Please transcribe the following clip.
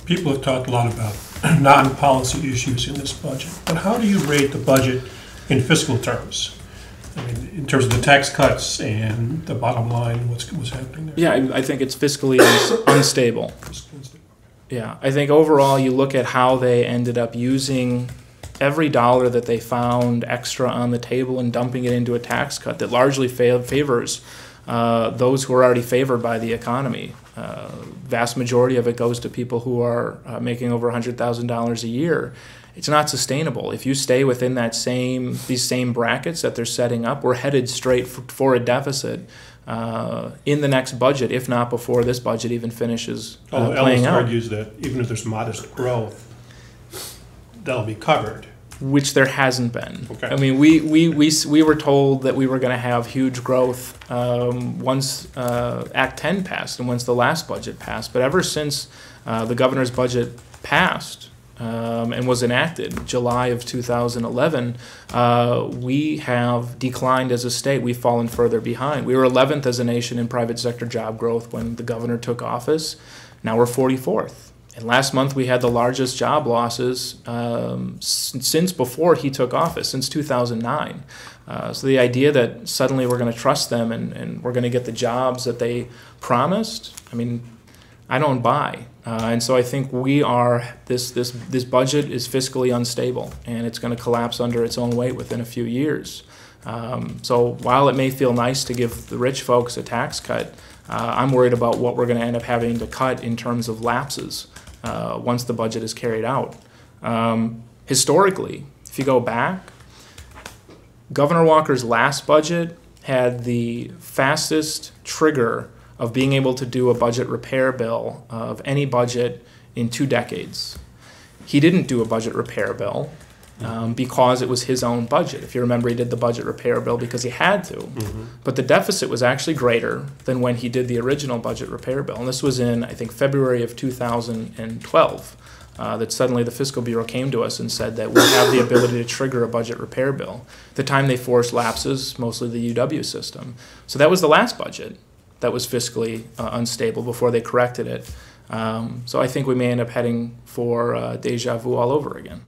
People have talked a lot about non-policy issues in this budget, but how do you rate the budget in fiscal terms? I mean, in terms of the tax cuts and the bottom line, what's happening there? Yeah, I think it's fiscally unstable. Yeah, I think overall you look at how they ended up using every dollar that they found extra on the table and dumping it into a tax cut that largely favors those who are already favored by the economy. Vast majority of it goes to people who are making over $100,000 a year. It's not sustainable. If you stay within these same brackets that they're setting up, we're headed straight for a deficit in the next budget, if not before this budget even finishes playing out. Argues that even if there's modest growth, that'll be covered. Which there hasn't been. Okay. I mean, we were told that we were going to have huge growth once Act 10 passed and once the last budget passed. But ever since the governor's budget passed and was enacted, July of 2011, we have declined as a state. We've fallen further behind. We were 11th as a nation in private sector job growth when the governor took office. Now we're 44th. And last month we had the largest job losses since before he took office, since 2009. So the idea that suddenly we're going to trust them and we're going to get the jobs that they promised, I mean, I don't buy. And so I think this budget is fiscally unstable, and it's going to collapse under its own weight within a few years. So while it may feel nice to give the rich folks a tax cut, I'm worried about what we're going to end up having to cut in terms of lapses once the budget is carried out. Historically, if you go back, Governor Walker's last budget had the fastest trigger of being able to do a budget repair bill of any budget in 2 decades. He didn't do a budget repair bill because it was his own budget. If you remember, he did the budget repair bill because he had to. Mm-hmm. But the deficit was actually greater than when he did the original budget repair bill. And this was in, I think, February of 2012, that suddenly the Fiscal Bureau came to us and said that we have the ability to trigger a budget repair bill. At the time they forced lapses, mostly the UW system. So that was the last budget that was fiscally unstable before they corrected it. So I think we may end up heading for deja vu all over again.